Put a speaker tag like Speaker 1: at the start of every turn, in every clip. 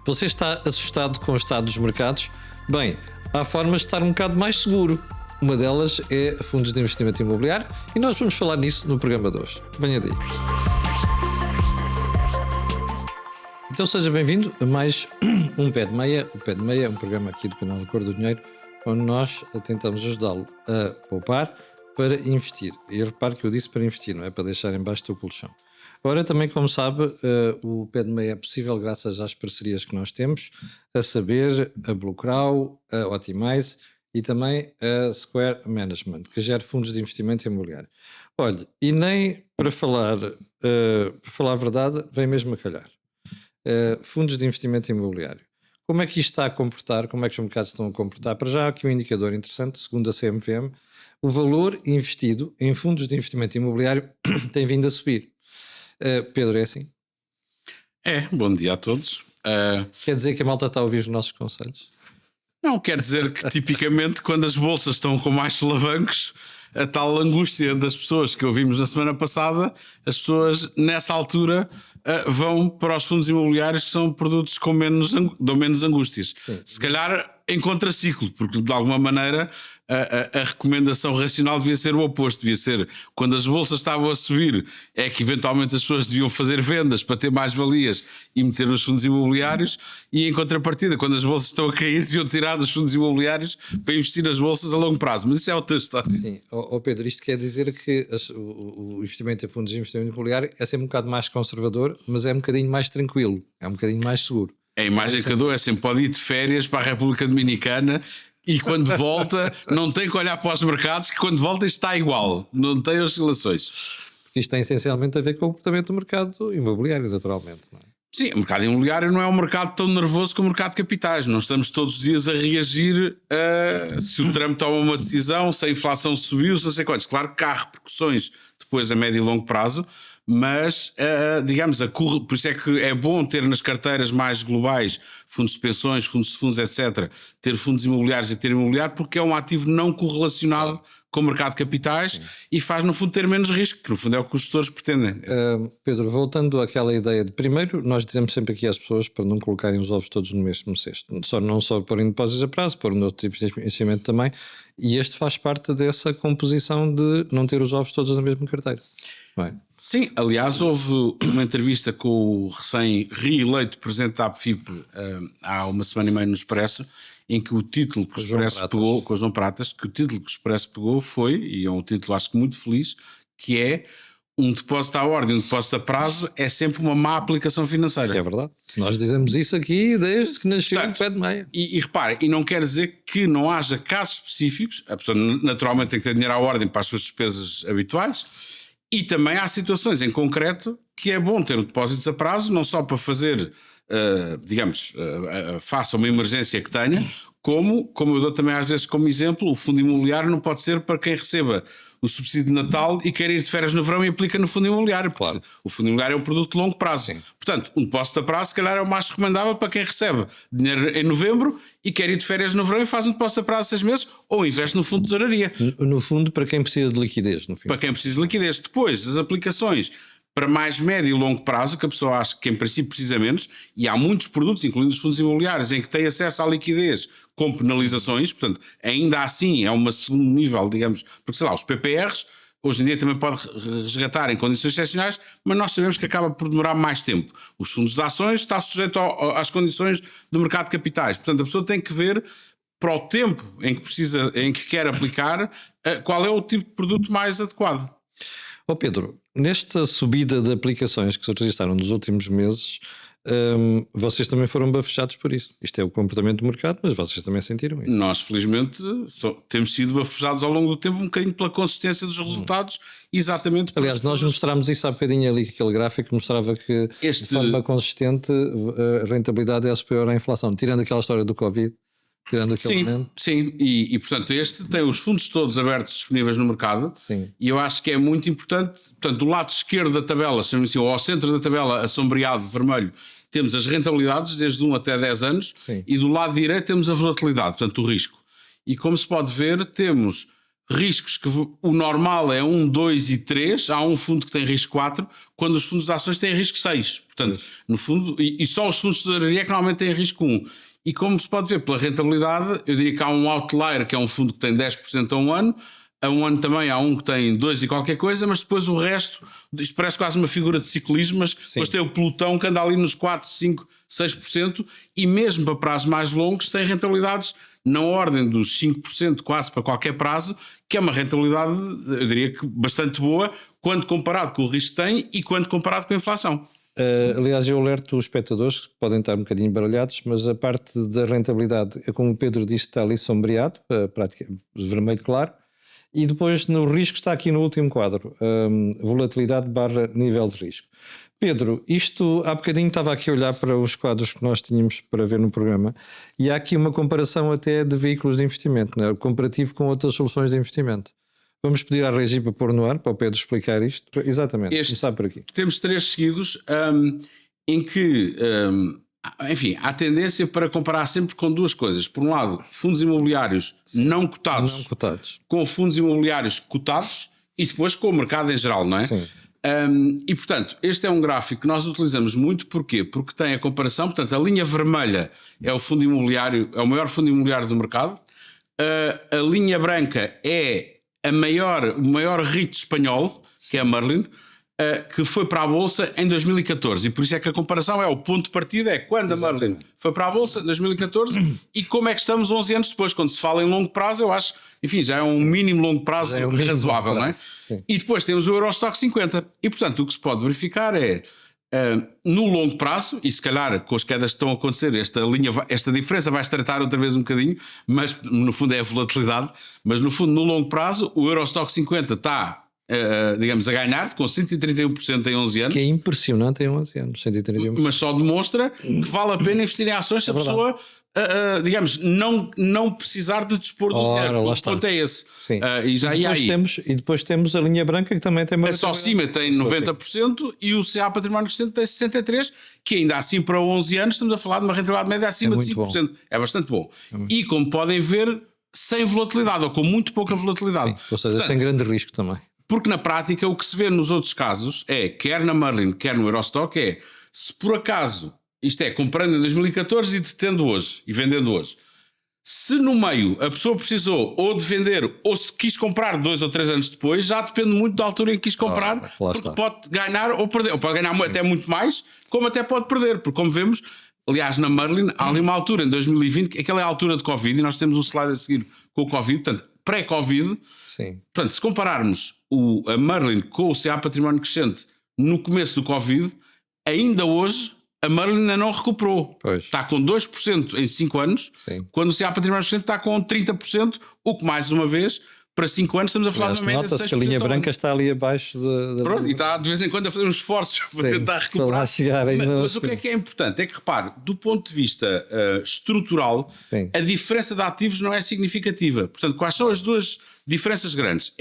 Speaker 1: Você está assustado com o estado dos mercados? Bem, há formas de estar um bocado mais seguro. Uma delas é fundos de investimento imobiliário e nós vamos falar nisso no programa de hoje. Venha daí. Então seja bem-vindo a mais um Pé de Meia. O Pé de Meia é um programa aqui do canal Cor do Dinheiro, onde nós tentamos ajudá-lo a poupar para investir. E repare que eu disse para investir, não é para deixar embaixo do colchão. Ora, também, como sabe, o Pé de Meia é possível graças às parcerias que nós temos, a saber, a Bluecrow, a Optimize e também a Square Management, que gera fundos de investimento imobiliário. Olha, e nem para falar a verdade, vem mesmo a calhar. Fundos de investimento imobiliário. Como é que isto está a comportar? Como é que os mercados estão a comportar? Para já há aqui um indicador interessante, segundo a CMVM, o valor investido em fundos de investimento imobiliário tem vindo a subir. Pedro, é assim?
Speaker 2: Bom dia a todos.
Speaker 1: Quer dizer que a malta está a ouvir os nossos conselhos?
Speaker 2: Não, quer dizer que tipicamente quando as bolsas estão com mais solavancos, a tal angústia das pessoas que ouvimos na semana passada, as pessoas nessa altura vão para os fundos imobiliários, que são produtos com dão menos angústias.
Speaker 1: Sim.
Speaker 2: Se calhar em contraciclo, porque de alguma maneira a recomendação racional devia ser o oposto, devia ser quando as bolsas estavam a subir, é que eventualmente as pessoas deviam fazer vendas para ter mais valias e meter nos fundos imobiliários, e em contrapartida, quando as bolsas estão a cair, deviam tirar dos fundos imobiliários para investir nas bolsas a longo prazo. Mas isso é outra história.
Speaker 1: Sim, Pedro, isto quer dizer que o investimento em fundos de investimento imobiliário é sempre um bocado mais conservador, mas é um bocadinho mais tranquilo, é um bocadinho mais seguro.
Speaker 2: A imagem que eu dou é sempre: pode ir de férias para a República Dominicana e quando volta não tem que olhar para os mercados, que quando volta está igual, não tem oscilações.
Speaker 1: Porque isto tem essencialmente a ver com o comportamento do mercado imobiliário, naturalmente, não é?
Speaker 2: Sim, o mercado imobiliário não é um mercado tão nervoso como o mercado de capitais. Não estamos todos os dias a reagir se o Trump toma uma decisão, se a inflação subiu, se não sei quantos. Claro que há repercussões depois a médio e longo prazo, mas, digamos, por isso é que é bom ter nas carteiras mais globais fundos de pensões, fundos de fundos, etc., ter fundos imobiliários e ter imobiliário, porque é um ativo não correlacionado com o mercado de capitais. Sim. E faz, no fundo, ter menos risco, que no fundo é o que os gestores pretendem.
Speaker 1: Pedro, voltando àquela ideia de, primeiro, nós dizemos sempre aqui às pessoas para não colocarem os ovos todos no mesmo cesto, não só pôr em depósitos a prazo, pôr em outros tipos de investimento também, e este faz parte dessa composição de não ter os ovos todos na mesma carteira. Bem.
Speaker 2: Sim, aliás, houve uma entrevista com o recém-reeleito presidente da APFIP há uma semana e meia no Expresso, em que o título que o Expresso pegou, com o João Pratas, que o título que o Expresso pegou foi, e é um título acho que muito feliz, que é: um depósito à ordem, um depósito a prazo é sempre uma má aplicação financeira.
Speaker 1: É verdade. Nós dizemos isso aqui desde que nasceu o Pé de Meia.
Speaker 2: E repare, e não quer dizer que não haja casos específicos, a pessoa naturalmente tem que ter dinheiro à ordem para as suas despesas habituais, e também há situações em concreto que é bom ter depósitos a prazo, não só para fazer, face a uma emergência que tenha, como eu dou também às vezes como exemplo, o fundo imobiliário não pode ser para quem receba o subsídio de Natal e quer ir de férias no verão e aplica no fundo imobiliário. Claro. O fundo imobiliário é um produto de longo prazo. Sim. Portanto, um depósito a prazo se calhar é o mais recomendável para quem recebe dinheiro em novembro e quer ir de férias no verão e faz um depósito a prazo 6 meses ou investe no fundo de tesouraria.
Speaker 1: No fundo, para quem precisa de liquidez. No fim.
Speaker 2: Para quem precisa de liquidez. Depois, as aplicações para mais médio e longo prazo, que a pessoa acha que em princípio precisa menos, e há muitos produtos, incluindo os fundos imobiliários, em que tem acesso à liquidez com penalizações, portanto, ainda assim é um segundo nível, digamos, porque sei lá, os PPRs hoje em dia também pode resgatar em condições excepcionais, mas nós sabemos que acaba por demorar mais tempo. Os fundos de ações está sujeito às condições do mercado de capitais, portanto a pessoa tem que ver para o tempo em que precisa, em que quer aplicar, qual é o tipo de produto mais adequado.
Speaker 1: Pedro, nesta subida de aplicações que se registaram nos últimos meses, vocês também foram bafejados por isso. Isto é o comportamento do mercado, mas vocês também sentiram isso.
Speaker 2: Nós, felizmente, temos sido bafejados ao longo do tempo um bocadinho pela consistência dos resultados, exatamente.
Speaker 1: Aliás, nós mostramos isso há bocadinho ali, aquele gráfico mostrava que de forma consistente a rentabilidade é superior à inflação, tirando aquela história do Covid.
Speaker 2: Sim, e portanto este tem os fundos todos abertos disponíveis no mercado.
Speaker 1: Sim.
Speaker 2: E eu acho que é muito importante, portanto do lado esquerdo da tabela, assim, ou ao centro da tabela assombreado vermelho, temos as rentabilidades desde 1 até 10 anos. Sim. E do lado direito temos a volatilidade, portanto o risco. E como se pode ver, temos riscos que o normal é 1, 2 e 3, há um fundo que tem risco 4, quando os fundos de ações têm risco 6. Portanto, no fundo, e só os fundos de tesouraria é que normalmente têm risco 1. E como se pode ver pela rentabilidade, eu diria que há um outlier, que é um fundo que tem 10% a um ano também há um que tem 2 e qualquer coisa, mas depois o resto, isto parece quase uma figura de ciclismo, mas depois tem o pelotão que anda ali nos 4, 5, 6%, e mesmo para prazos mais longos tem rentabilidades na ordem dos 5% quase para qualquer prazo, que é uma rentabilidade, eu diria que bastante boa, quando comparado com o risco que tem e quando comparado com a inflação.
Speaker 1: Aliás, eu alerto os espectadores que podem estar um bocadinho baralhados, mas a parte da rentabilidade, como o Pedro disse, está ali sombreado, praticamente vermelho claro, e depois no risco está aqui no último quadro, volatilidade / nível de risco. Pedro, isto há bocadinho estava aqui a olhar para os quadros que nós tínhamos para ver no programa e há aqui uma comparação até de veículos de investimento, né? Comparativo com outras soluções de investimento. Vamos pedir à Regi para pôr no ar, para o Pedro explicar isto. Exatamente, começar por aqui.
Speaker 2: Temos 3 seguidos em que, enfim, há tendência para comparar sempre com 2 coisas. Por um lado, fundos imobiliários não cotados com fundos imobiliários cotados e depois com o mercado em geral, não é?
Speaker 1: Sim.
Speaker 2: E portanto, este é um gráfico que nós utilizamos muito, porquê? Porque tem a comparação, portanto, a linha vermelha é o fundo imobiliário, é o maior fundo imobiliário do mercado, a linha branca é o maior REIT espanhol, que é a Merlin, que foi para a Bolsa em 2014, e por isso é que a comparação é o ponto de partida, é quando a Merlin foi para a Bolsa em 2014 e como é que estamos 11 anos depois. Quando se fala em longo prazo, eu acho, enfim, já é um mínimo longo prazo razoável, não é? Sim. E depois temos o Eurostock 50 e portanto o que se pode verificar é no longo prazo, e se calhar com as quedas que estão a acontecer esta diferença vai estreitar outra vez um bocadinho, mas no fundo é a volatilidade, mas no fundo no longo prazo o Eurostock 50 está digamos a ganhar com 131% em 11 anos,
Speaker 1: que é impressionante em 11 anos, 131%.
Speaker 2: Mas só demonstra que vale a pena investir em ações se a pessoa digamos, não precisar de dispor do dinheiro. O ponto é esse.
Speaker 1: E depois temos a linha branca que também tem uma.
Speaker 2: A só cima tem 90% e o CA Património Crescente tem 63%, que ainda assim para 11 anos estamos a falar de uma rentabilidade média acima de 5%. Bom. É bastante bom. E como podem ver, sem volatilidade ou com muito pouca volatilidade.
Speaker 1: Sim. Ou seja, portanto, sem grande risco também.
Speaker 2: Porque na prática o que se vê nos outros casos é, quer na Merlin, quer no Eurostock, é se por acaso, isto é, comprando em 2014 e detendo hoje e vendendo hoje, se no meio a pessoa precisou ou de vender ou se quis comprar 2 ou 3 anos depois, já depende muito da altura em que quis comprar, porque pode ganhar ou perder, ou pode ganhar até muito mais, como até pode perder, porque como vemos, aliás na Merlin há ali uma altura em 2020, aquela é a altura de Covid e nós temos um slide a seguir com o Covid, portanto pré-Covid.
Speaker 1: Sim.
Speaker 2: Portanto, se compararmos a Merlin com o CA Património Crescente no começo do Covid, ainda hoje a Merlin ainda não recuperou.
Speaker 1: Pois.
Speaker 2: Está com 2% em 5 anos,
Speaker 1: sim,
Speaker 2: quando o CA Património Crescente está com 30%, o que mais uma vez, para 5 anos estamos a falar de uma média de 6%.
Speaker 1: Nota-se que a linha branca está ali abaixo
Speaker 2: Pronto, e está de vez em quando a fazer uns esforços para tentar recuperar.
Speaker 1: Para lá chegar ainda
Speaker 2: mas o que é importante? É que repare, do ponto de vista estrutural, a diferença de ativos não é significativa. Portanto, quais são as duas diferenças grandes?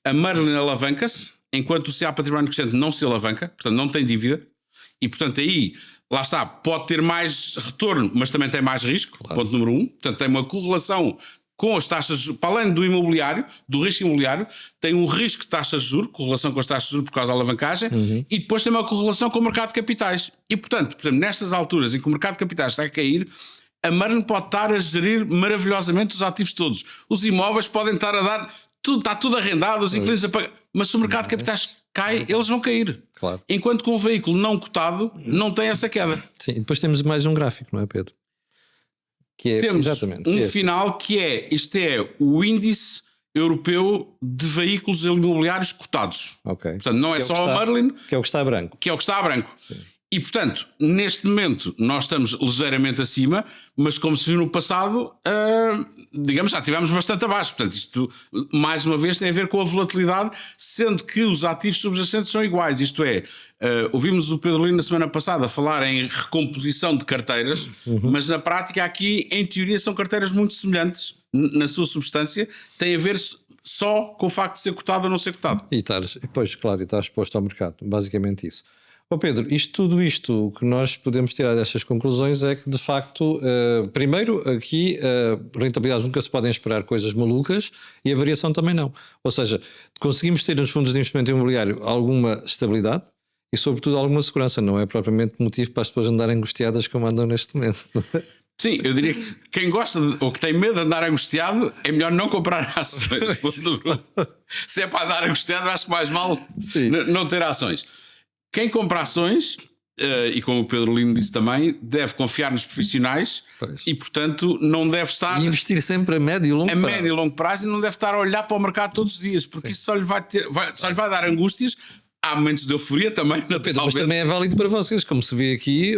Speaker 2: A Merlin alavanca-se, enquanto o CA Património Crescente não se alavanca, portanto não tem dívida, e portanto aí, lá está, pode ter mais retorno, mas também tem mais risco, ponto número 1. Portanto tem uma correlação com as taxas, para além do imobiliário, do risco imobiliário, tem um risco de taxas de juros, correlação com as taxas de juros por causa da alavancagem, e depois tem uma correlação com o mercado de capitais. E portanto, por exemplo, nestas alturas em que o mercado de capitais está a cair, a Merlin pode estar a gerir maravilhosamente os ativos todos. Os imóveis podem estar a dar, está tudo arrendado, os inquilinos a pagar, mas se o mercado de capitais cai, eles vão cair.
Speaker 1: Claro.
Speaker 2: Enquanto que um veículo não cotado não tem essa queda.
Speaker 1: Sim, e depois temos mais um gráfico, não é, Pedro? Que é,
Speaker 2: temos
Speaker 1: exatamente,
Speaker 2: um final que é, este é o índice europeu de veículos imobiliários cotados.
Speaker 1: Okay.
Speaker 2: Portanto, não é só a Merlin,
Speaker 1: que é o que está a branco.
Speaker 2: Que é o que está a branco.
Speaker 1: Sim.
Speaker 2: E, portanto, neste momento nós estamos ligeiramente acima, mas como se viu no passado, digamos, já estivemos bastante abaixo. Portanto, isto, mais uma vez, tem a ver com a volatilidade, sendo que os ativos subjacentes são iguais. Isto é, ouvimos o Pedro Lino na semana passada falar em recomposição de carteiras, mas na prática aqui, em teoria, são carteiras muito semelhantes na sua substância, tem a ver só com o facto de ser cotado ou não ser cotado.
Speaker 1: E estar, pois, claro, e estar exposto ao mercado, basicamente isso. Pedro, tudo isto que nós podemos tirar destas conclusões é que, de facto, primeiro, aqui rentabilidades nunca se podem esperar coisas malucas e a variação também não. Ou seja, conseguimos ter nos fundos de investimento imobiliário alguma estabilidade e, sobretudo, alguma segurança. Não é propriamente motivo para as pessoas andarem angustiadas como andam neste momento.
Speaker 2: Sim, eu diria que quem gosta ou que tem medo de andar angustiado é melhor não comprar ações. Se é para andar angustiado, acho que mais vale não ter ações. Quem compra ações, e como o Pedro Lino disse também, deve confiar nos profissionais e, portanto, não deve estar...
Speaker 1: E investir sempre a médio e longo prazo.
Speaker 2: A médio e longo prazo, e não deve estar a olhar para o mercado todos os dias, porque isso só lhe vai dar angústias. Há momentos de euforia também,
Speaker 1: Pedro, mas também é válido para vocês, como se vê aqui,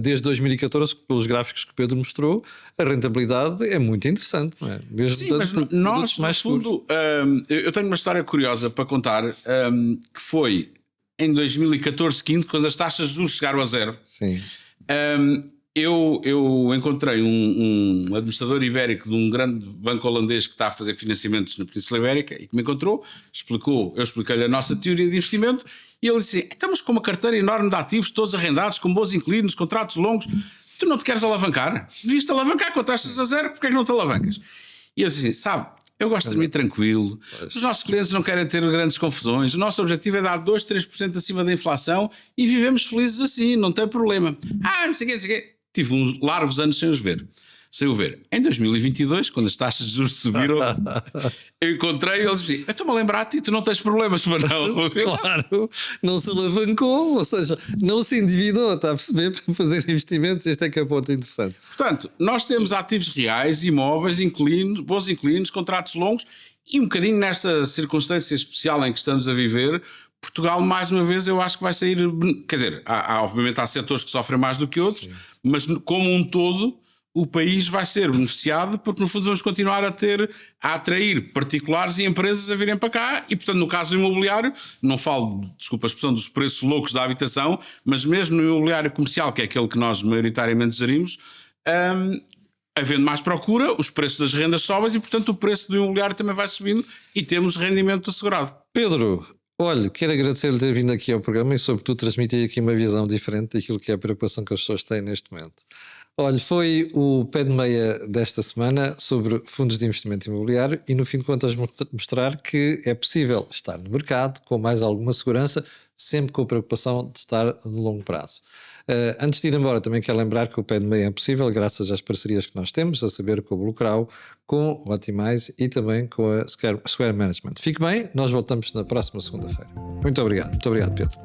Speaker 1: desde 2014, pelos gráficos que o Pedro mostrou, a rentabilidade é muito interessante, não é? Mesmo
Speaker 2: sim, mas nós, no fundo, eu tenho uma história curiosa para contar, que foi em 2014-15, quando as taxas de juros chegaram a zero.
Speaker 1: Sim.
Speaker 2: Eu encontrei um administrador ibérico de um grande banco holandês que está a fazer financiamentos na Península Ibérica e que me encontrou, eu expliquei-lhe a nossa teoria de investimento e ele disse: estamos com uma carteira enorme de ativos, todos arrendados, com bons inquilinos, contratos longos, tu não te queres alavancar? Devias-te alavancar com taxas a zero, porque é que não te alavancas? E eu disse assim: sabe, eu gosto de dormir tranquilo, os nossos clientes não querem ter grandes confusões, o nosso objetivo é dar 2, 3% acima da inflação e vivemos felizes assim, não tem problema. Não sei o quê. Tive uns largos anos sem o ver. Em 2022, quando as taxas de juros subiram, eu encontrei e eles diziam: eu estou-me a lembrar-te, tu não tens problemas, mas não.
Speaker 1: Claro, não se alavancou, ou seja, não se endividou, está a perceber, para fazer investimentos. Este é que é o ponto interessante.
Speaker 2: Portanto, nós temos ativos reais, imóveis, inquilinos, bons inquilinos, contratos longos e um bocadinho nesta circunstância especial em que estamos a viver, Portugal, mais uma vez, eu acho que vai sair... Quer dizer, obviamente há setores que sofrem mais do que outros, sim, mas como um todo, o país vai ser beneficiado porque, no fundo, vamos continuar a atrair particulares e empresas a virem para cá e, portanto, no caso do imobiliário, não falo, desculpa a expressão, dos preços loucos da habitação, mas mesmo no imobiliário comercial, que é aquele que nós maioritariamente gerimos, havendo mais procura, os preços das rendas sobem e, portanto, o preço do imobiliário também vai subindo e temos rendimento assegurado.
Speaker 1: Pedro, olha, quero agradecer-lhe ter vindo aqui ao programa e, sobretudo, transmitir aqui uma visão diferente daquilo que é a preocupação que as pessoas têm neste momento. Olha, foi o pé de meia desta semana sobre fundos de investimento imobiliário e, no fim de contas, mostrar que é possível estar no mercado com mais alguma segurança, sempre com a preocupação de estar no longo prazo. Antes de ir embora, também quero lembrar que o pé de meia é possível graças às parcerias que nós temos, a saber com o Bluecrow, com o Optimize e também com a Square Management. Fique bem, nós voltamos na próxima segunda-feira. Muito obrigado, Pedro.